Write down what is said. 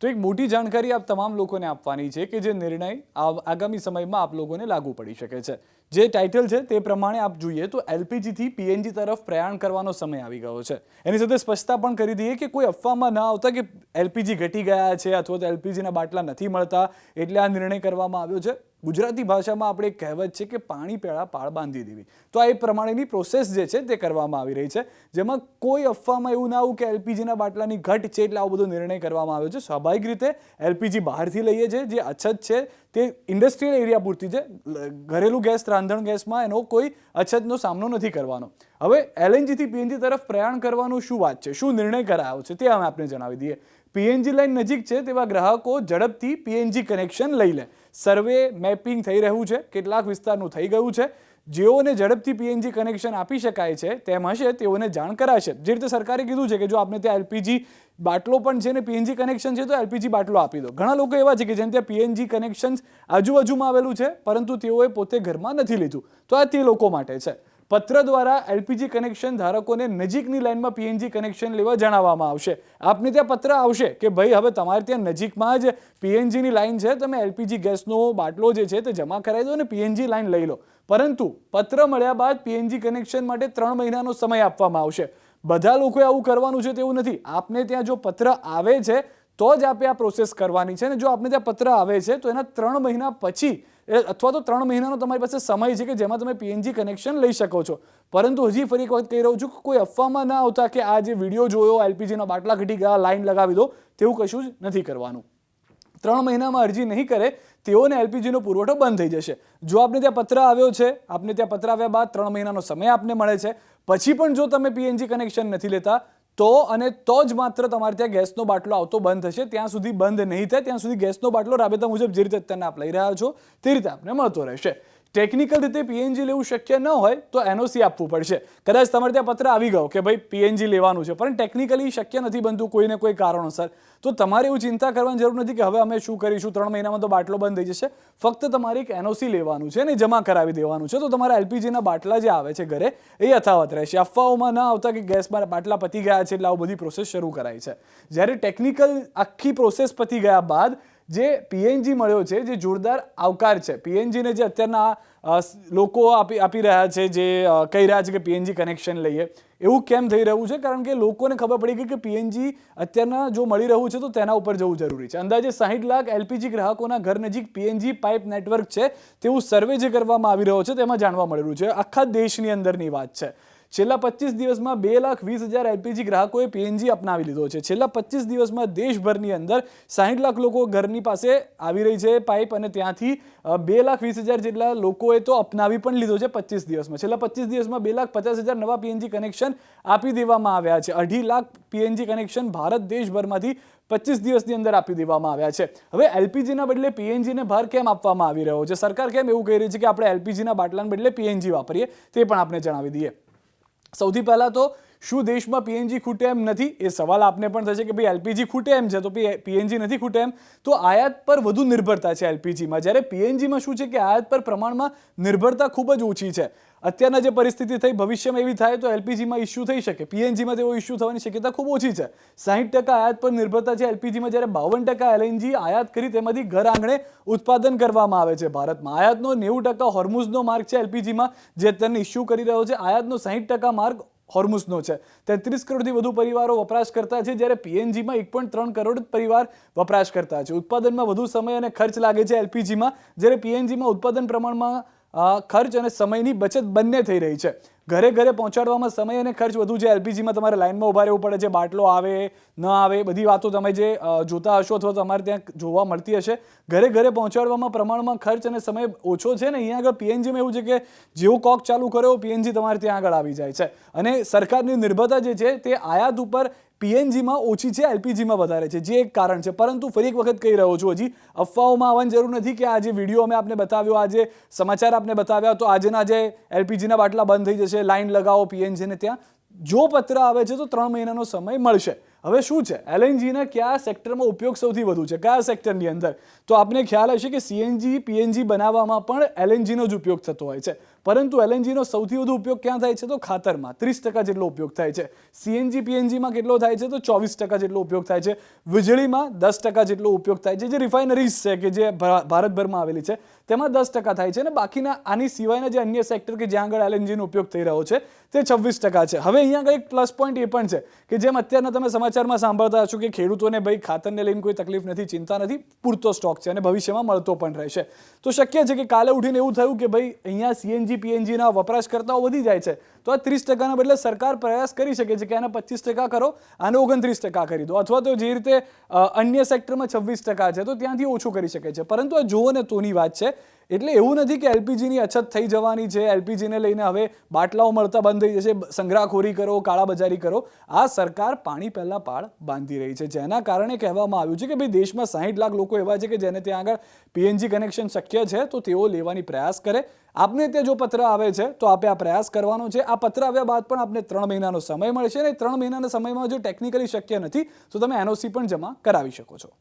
તો એક મોટી જાણકારી આપ તમામ લોકોને આપવાની છે કે જે નિર્ણય આગામી સમયમાં આપ લોકોને લાગુ પડી શકે છે. જે ટાઇટલ છે તે પ્રમાણે આપ જોઈએ તો એલપીજીથી પીએનજી તરફ પ્રયાણ કરવાનો સમય આવી ગયો છે. એની સાથે સ્પષ્ટતા પણ કરી દઈએ કે કોઈ અફવામાં ના આવતા કે એલપીજી ઘટી ગયા છે અથવા તો એલપીજીના બાટલા નથી મળતા એટલે આ નિર્ણય કરવામાં આવ્યો છે. ગુજરાતી ભાષામાં આપણે એક કહેવત છે કે પાણી પેળા પાળ બાંધી દેવી. તો આ એ પ્રમાણેની પ્રોસેસ જે છે તે કરવામાં આવી રહી છે, જેમાં કોઈ અફવામાં એવું ના આવું કે એલપીજીના બાટલાની ઘટ છે એટલે આવો બધો નિર્ણય કરવામાં આવ્યો છે. સ્વાભાવિક રીતે એલપીજી બહારથી લઈએ છીએ, જે અછત છે તે ઇન્ડસ્ટ્રીયલ એરિયા પૂરતી છે. ઘરેલું ગેસ, રાંધણ ગેસમાં એનો કોઈ અછતનો સામનો નથી કરવાનો. હવે એલએનજીથી પીએનજી તરફ પ્રયાણ કરવાનું શું વાત છે, શું નિર્ણય કરાયો છે તે અમે આપને જણાવી દઈએ. પીએનજી લાઈન નજીક છે તેવા ગ્રાહકો ઝડપથી પીએનજી કનેક્શન લઈ લે. સર્વે મેપિંગ થઈ રહ્યું છે, કેટલાક વિસ્તારનું થઈ ગયું છે. જેઓને ઝડપથી પીએનજી કનેક્શન આપી શકાય છે તેમ હશે તેઓને જાણ કરાશે. જે રીતે સરકારે કીધું છે કે જો આપને ત્યાં એલપીજી બાટલો પણ છે ને પીએનજી કનેક્શન છે તો એલપીજી બાટલો આપી દો. ઘણા લોકો એવા છે કે જેને ત્યાં પીએનજી કનેક્શન આજુબાજુમાં આવેલું છે પરંતુ તેઓએ પોતે ઘરમાં નથી લીધું, તો આ તે લોકો માટે છે. પત્ર દ્વારા એલપીજી કનેક્શન ધારકોને નજીકની લાઇનમાં પીએનજી કનેક્શન લેવા જણાવવામાં આવશે. આપને ત્યાં પત્ર આવશે કે ભાઈ હવે તમારે ત્યાં નજીકમાં જ પીએનજીની લાઇન છે, તમે એલપીજી ગેસનો બાટલો જે છે તે જમા કરાવી દો અને પીએનજી લાઇન લઈ લો. પરંતુ પત્ર મળ્યા બાદ પીએનજી કનેક્શન માટે 3 મહિનાનો સમય આપવામાં આવશે. બધા લોકોએ આવું કરવાનું છે તેવું નથી. આપને ત્યાં જો પત્ર આવે છે તો જ આપે આ પ્રોસેસ કરવાની છે, અને જો આપને ત્યાં પત્ર આવે છે તો એના 3 મહિના પછી અથવા તો 3 મહિનાનો તમારી પાસે સમય છે કે જેમાં તમે પીએનજી કનેક્શન લઈ શકો છો. પરંતુ હજી ફરી એક વખત કહી રહ્યો છું કે કોઈ અફવામાં ના આવતા કે આ જે વિડીયો જોયો એલપીજીના બાટલા ઘટી ગયા લાઈન લગાવી દો, તેવું કશું જ નથી કરવાનું. 3 મહિનામાં અરજી નહીં કરે તેઓને એલપીજીનો પુરવઠો બંધ થઈ જશે. જો આપને ત્યાં પત્ર આવ્યો છે, આપને ત્યાં પત્ર આવ્યા બાદ 3 મહિનાનો સમય આપને મળે છે, પછી પણ જો તમે પીએનજી કનેક્શન નથી લેતા તો જ માત્ર તમારે ત્યાં ગેસનો બાટલો આવતો બંધ થશે. ત્યાં સુધી બંધ નહીં થાય ત્યાં સુધી ગેસનો બાટલો રાબેતા મુજબ જે રીતે અત્યારે આપ લઈ રહ્યા છો તે રીતે આપને મળતો રહેશે. ટેકનિકલ રીતે પીએનજી લેવું શક્ય ન હોય તો એનઓસી આપવું પડશે. કદાચ તમારે ત્યાં પત્ર આવી ગયો કે ભાઈ પીએનજી લેવાનું છે પણ ટેકનિકલી શક્ય નથી બનતું કોઈને કોઈ કારણોસર, તો તમારે એવું ચિંતા કરવાની જરૂર નથી કે હવે અમે શું કરીશું, 3 મહિનામાં તો બાટલો બંધ થઈ જશે. ફક્ત તમારે એક એનઓસી લેવાનું છે અને જમા કરાવી દેવાનું છે, તો તમારા એલપીજીના બાટલા જે આવે છે ઘરે એ યથાવત રહેશે. અફવાઓમાં ના આવતા કે ગેસમાં બાટલા પતી ગયા છે એટલે આવું બધી પ્રોસેસ શરૂ કરાઈ છે. જ્યારે ટેકનિકલ આખી પ્રોસેસ પતી ગયા બાદ જે પીએનજી મળ્યો છે, જે જોરદાર આવકાર છે. પીએનજીને જે અત્યારના લોકો આપી રહ્યા છે, જે કહી રહ્યા છે કે પીએનજી કનેક્શન લઈએ, એવું કેમ થઈ રહ્યું છે? કારણ કે લોકોને ખબર પડી ગઈ કે પીએનજી અત્યારના જો મળી રહ્યું છે તો તેના ઉપર જવું જરૂરી છે. અંદાજે 60 લાખ એલપીજી ગ્રાહકોના ઘર નજીક પીએનજી પાઇપ નેટવર્ક છે તેવું સર્વે જે કરવામાં આવી રહ્યો છે તેમાં જાણવા મળી રહ્યું છે. આખા દેશની અંદરની વાત છે. છેલ્લા 25 દિવસમાં 2,20,000 એલપીજી ગ્રાહકોએ પીએનજી અપનાવી લીધો છે. છેલ્લા 25 દિવસમાં દેશભરની અંદર 60 લાખ લોકો ઘરની પાસે આવી રહી છે પાઇપ, અને ત્યાંથી 2,20,000 જેટલા લોકોએ તો અપનાવી પણ લીધો છે 25 દિવસમાં. છેલ્લા 25 દિવસમાં 2,50,000 નવા પીએનજી કનેક્શન આપી દેવામાં આવ્યા છે. 2.5 લાખ પીએનજી કનેક્શન ભારત દેશભરમાંથી 25 દિવસની અંદર આપી દેવામાં આવ્યા છે. હવે એલપીજીના બદલે પીએનજીને ભાર કેમ આપવામાં આવી રહ્યો છે? સરકાર કેમ એવું કહી રહી છે કે આપણે એલપીજીના બાટલાને બદલે પીએનજી વાપરીએ? તે પણ આપણે જણાવી દઈએ. સૌથી પહેલા તો શું દેશમાં પીએનજી ખૂટે એમ નથી? એ સવાલ આપને પણ થશે કે ભાઈ એલપીજી ખૂટે એમ છે તો પીએનજી નથી ખૂટે એમ? તો આયાત પર વધુ નિર્ભરતા છે એલપીજીમાં, જ્યારે પીએનજીમાં શું છે કે આયાત પર પ્રમાણમાં નિર્ભરતા ખૂબ જ ઓછી છે. અત્યારના જે પરિસ્થિતિ થઈ ભવિષ્યમાં એવી થાય તો એલપીજીમાં ઇસ્યુ થઈ શકે, પીએનજીમાં તેવો ઇસ્યુ થવાની શક્યતા ખૂબ ઓછી છે. 60% આયાત પર નિર્ભરતા છે એલપીજીમાં, જ્યારે 52% એલએનજી આયાત કરી તેમાંથી ઘર આંગણે ઉત્પાદન કરવામાં આવે છે ભારતમાં. આયાતનો 90% હોર્મુઝનો માર્ગ છે એલપીજીમાં, જે અત્યારે ઇસ્યુ કરી રહ્યો છે. આયાતનો 60% માર્ગ હોર્મુઝનો છે. 33 કરોડથી વધુ પરિવારો વપરાશ કરતા છે, જ્યારે પીએનજીમાં 1.3 કરોડ પરિવાર વપરાશ કરતા છે. ઉત્પાદનમાં વધુ સમય અને ખર્ચ લાગે છે એલપીજીમાં, જ્યારે પીએનજીમાં ઉત્પાદન પ્રમાણમાં ખર્ચ અને સમયની બચત બંને થઈ રહી છે. ઘરે ઘરે પહોંચાડવામાં સમય અને ખર્ચ વધુ છે. એલપીજીમાં તમારે લાઇનમાં ઊભા રહેવું પડે છે, બાટલો આવે ન આવે બધી વાતો તમે જે જોતા હશો અથવા તમારે ત્યાં જોવા મળતી હશે. ઘરે ઘરે પહોંચાડવામાં પ્રમાણમાં ખર્ચ અને સમય ઓછો છે ને અહીંયા આગળ પીએનજીમાં એવું છે કે જેવો કોક ચાલુ કર્યો પીએનજી તમારે ત્યાં આગળ આવી જાય છે. અને સરકારની નિર્ભરતા જે છે તે આયાત ઉપર પીએનજીમાં ઓછી છે, એલપીજીમાં વધારે છે, જે એક કારણ છે. પરંતુ ફરી એક વખત કહી રહ્યો છું, હજી અફવાઓમાં આવવાની જરૂર નથી કે આ જે વિડીયો અમે આપને બતાવ્યો, આ જે સમાચાર આપને બતાવ્યા તો આજના જે એલપીજીના બાટલા બંધ થઈ જશે, લાઈન લગાવો પીએનજીને ત્યાં. જો પત્ર આવે છે તો 3 મહિનાનો સમય મળશે. હવે શું છે એલએનજીના કયા સેક્ટરમાં ઉપયોગ સૌથી વધુ છે, કયા સેક્ટરની અંદર? તો આપને ખ્યાલ હશે કે સીએનજી પીએનજી બનાવવામાં પણ એલએનજીનો જ ઉપયોગ થતો હોય છે. પરંતુ એલએનજીનો સૌથી વધુ ઉપયોગ ક્યાં થાય છે? તો ખાતરમાં 30% જેટલો ઉપયોગ થાય છે. સીએનજી પીએનજીમાં કેટલો થાય છે? તો 24% જેટલો ઉપયોગ થાય છે. વીજળીમાં 10% જેટલો ઉપયોગ થાય છે. જે રિફાઇનરીઝ છે કે જે ભારતભરમાં આવેલી છે તેમાં 10% થાય છે, અને બાકીના આની સિવાયના જે અન્ય સેક્ટર કે જ્યાં આગળ એલએનજીનો ઉપયોગ થઈ રહ્યો છે તે 26% છે. હવે અહીંયા આગળ એક પ્લસ પોઈન્ટ એ પણ છે કે જેમ અત્યારના તમે સમાચારમાં સાંભળતા હશો કે ખેડૂતોને ભાઈ ખાતરને લઈને કોઈ તકલીફ નથી, ચિંતા નથી, પૂરતો સ્ટોક છે અને ભવિષ્યમાં મળતો પણ રહેશે. તો શક્ય છે કે કાલે ઉઠીને એવું થયું કે ભાઈ અહીંયા સીએનજી પીએનજીના વપરાશકર્તાઓ વધી જાય છે, તો આ 30%ના બદલે સરકાર પ્રયાસ કરી શકે છે કે આને 25% કરો, આને 29% કરી દો, અથવા તો જે રીતે અન્ય સેક્ટરમાં 26% છે તો ત્યાંથી ઓછું કરી શકે છે. પરંતુ આ જુઓ ને તોની વાત છે. એટલે એવું નથી કે એલપીજીની અછત થઈ જવાની છે, એલપીજીને લઈને હવે બાટલાઓ મળતા બંધ થઈ જશે, સંગ્રહખોરી કરો, કાળાબજારી કરો. આ સરકાર પાણી પહેલા પાળ બાંધી રહી છે, જેના કારણે કહેવામાં આવ્યું છે કે ભાઈ દેશમાં 60 લાખ લોકો એવા છે કે જેને ત્યાં આગળ પીએનજી કનેક્શન શક્ય છે, તો તેઓ લેવાની પ્રયાસ કરે. આપને ત્યાં જો પત્ર આવે છે તો આપે આ પ્રયાસ કરવાનો છે. આ પત્ર આવ્યા બાદ પણ આપને 3 મહિનાનો સમય મળશે, અને 3 મહિનાના સમયમાં જો ટેકનિકલી શક્ય નથી તો તમે એનઓસી પણ જમા કરાવી શકો છો.